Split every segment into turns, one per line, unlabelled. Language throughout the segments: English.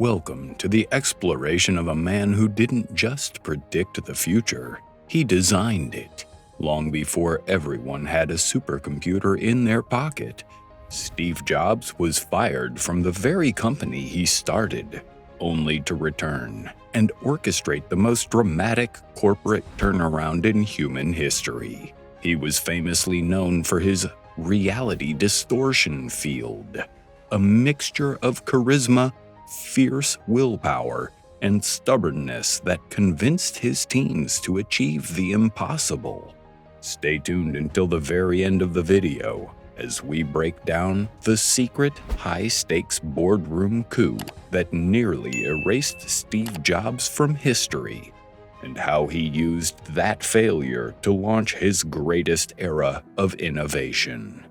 Welcome to the exploration of a man who didn't just predict the future, he designed it. Long before everyone had a supercomputer in their pocket, Steve Jobs was fired from the very company he started, only to return and orchestrate the most dramatic corporate turnaround in human history. He was famously known for his reality distortion field, a mixture of charisma, fierce willpower, and stubbornness that convinced his teams to achieve the impossible. Stay tuned until the very end of the video as we break down the secret high-stakes boardroom coup that nearly erased Steve Jobs from history, and how he used that failure to launch his greatest era of innovation.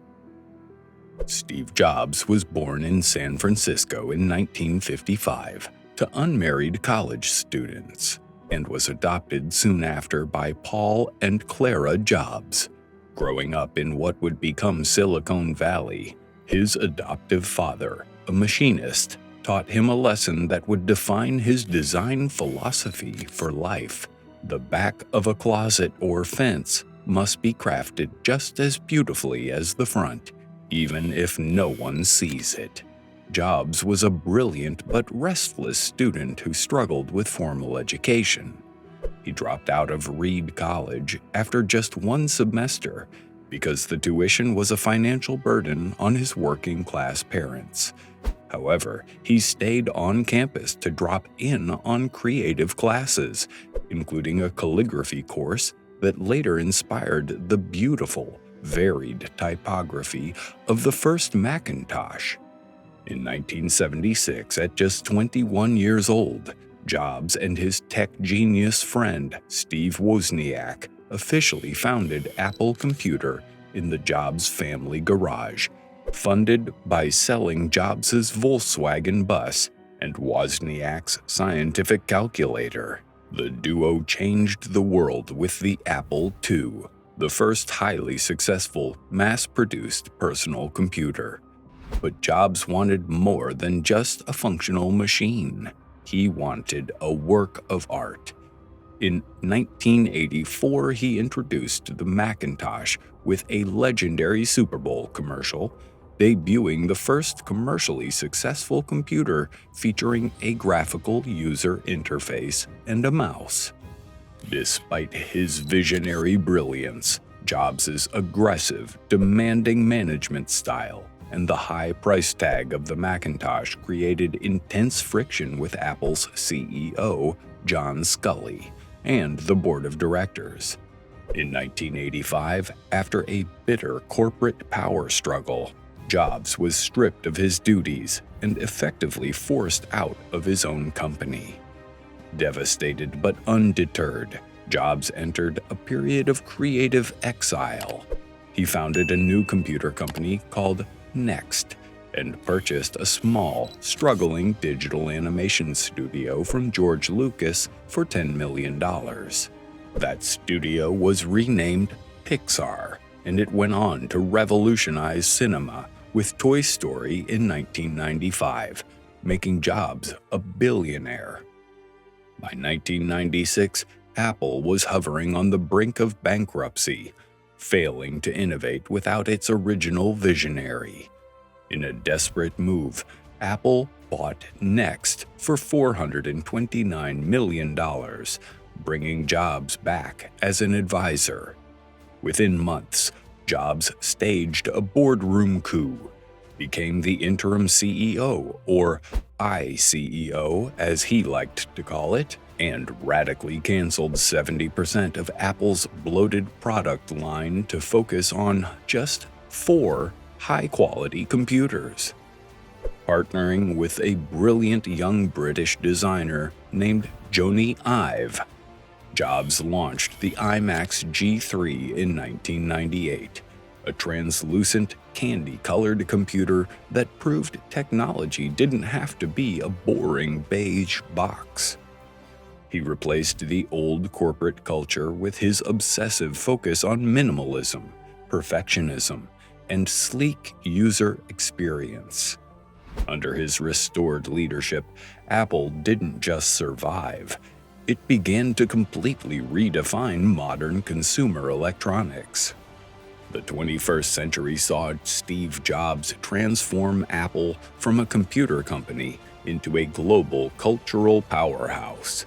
Steve Jobs was born in San Francisco in 1955 to unmarried college students and was adopted soon after by Paul and Clara Jobs. Growing up in what would become Silicon Valley, his adoptive father, a machinist, taught him a lesson that would define his design philosophy for life. The back of a closet or fence must be crafted just as beautifully as the front, even if no one sees it. Jobs was a brilliant but restless student who struggled with formal education. He dropped out of Reed College after just one semester because the tuition was a financial burden on his working-class parents. However, he stayed on campus to drop in on creative classes, including a calligraphy course that later inspired the beautiful, varied typography of the first Macintosh. In 1976, at just 21 years old, Jobs and his tech genius friend, Steve Wozniak, officially founded Apple Computer in the Jobs family garage, funded by selling Jobs' Volkswagen bus and Wozniak's scientific calculator. The duo changed the world with the Apple II, the first highly successful, mass-produced personal computer. But Jobs wanted more than just a functional machine. He wanted a work of art. In 1984, he introduced the Macintosh with a legendary Super Bowl commercial, debuting the first commercially successful computer featuring a graphical user interface and a mouse. Despite his visionary brilliance, Jobs' aggressive, demanding management style and the high price tag of the Macintosh created intense friction with Apple's CEO, John Sculley, and the board of directors. In 1985, after a bitter corporate power struggle, Jobs was stripped of his duties and effectively forced out of his own company. Devastated but undeterred, Jobs entered a period of creative exile. He founded a new computer company called Next and purchased a small, struggling digital animation studio from George Lucas for $10 million. That studio was renamed Pixar, and it went on to revolutionize cinema with Toy Story in 1995, making Jobs a billionaire. By 1996, Apple was hovering on the brink of bankruptcy, failing to innovate without its original visionary. In a desperate move, Apple bought Next for $429 million, bringing Jobs back as an advisor. Within months, Jobs staged a boardroom coup, became the interim CEO, or ICEO as he liked to call it, and radically canceled 70% of Apple's bloated product line to focus on just 4 high-quality computers. Partnering with a brilliant young British designer named Jony Ive, Jobs launched the iMac G3 in 1998, a translucent, candy-colored computer that proved technology didn't have to be a boring beige box. He replaced the old corporate culture with his obsessive focus on minimalism, perfectionism, and sleek user experience. Under his restored leadership, Apple didn't just survive. It began to completely redefine modern consumer electronics. The 21st century saw Steve Jobs transform Apple from a computer company into a global cultural powerhouse.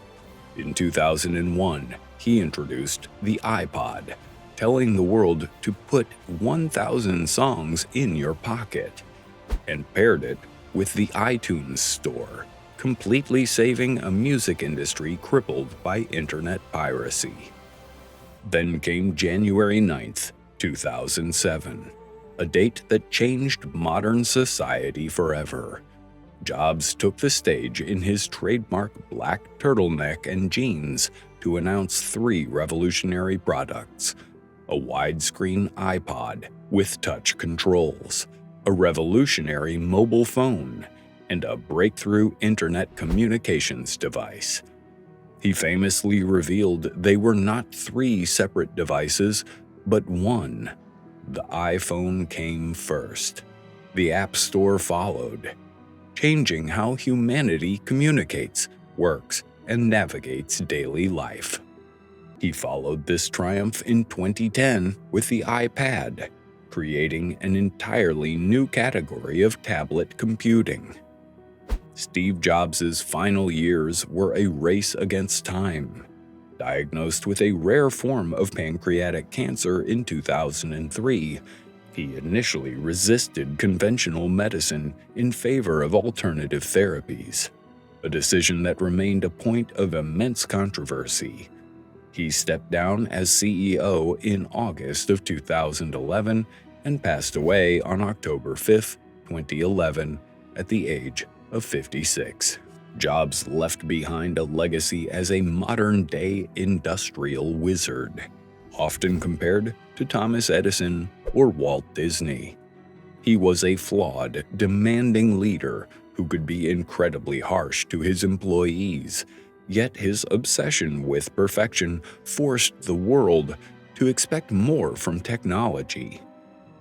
In 2001, he introduced the iPod, telling the world to put 1,000 songs in your pocket, and paired it with the iTunes Store, completely saving a music industry crippled by internet piracy. Then came January 9th, 2007, a date that changed modern society forever. Jobs took the stage in his trademark black turtleneck and jeans to announce 3 revolutionary products: a widescreen iPod with touch controls, a revolutionary mobile phone, and a breakthrough internet communications device. He famously revealed they were not 3 separate devices, but one. The iPhone came first. The App Store followed, changing how humanity communicates, works, and navigates daily life. He followed this triumph in 2010 with the iPad, creating an entirely new category of tablet computing. Steve Jobs' final years were a race against time. Diagnosed with a rare form of pancreatic cancer in 2003, he initially resisted conventional medicine in favor of alternative therapies, a decision that remained a point of immense controversy. He stepped down as CEO in August of 2011 and passed away on October 5, 2011, at the age of 56. Jobs left behind a legacy as a modern-day industrial wizard, often compared to Thomas Edison or Walt Disney. He was a flawed, demanding leader who could be incredibly harsh to his employees, yet his obsession with perfection forced the world to expect more from technology.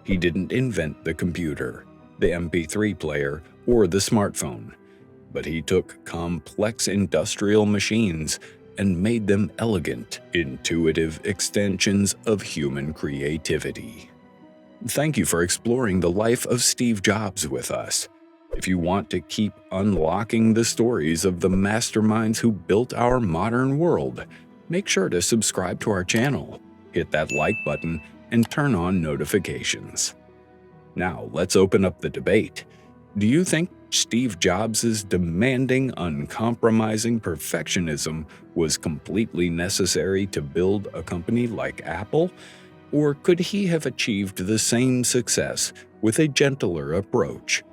He didn't invent the computer, the MP3 player, or the smartphone, but he took complex industrial machines and made them elegant, intuitive extensions of human creativity. Thank you for exploring the life of Steve Jobs with us. If you want to keep unlocking the stories of the masterminds who built our modern world, make sure to subscribe to our channel, hit that like button, and turn on notifications. Now, let's open up the debate. Do you think Steve Jobs' demanding, uncompromising perfectionism was completely necessary to build a company like Apple? Or could he have achieved the same success with a gentler approach?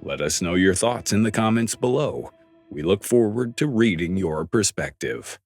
Let us know your thoughts in the comments below. We look forward to reading your perspective.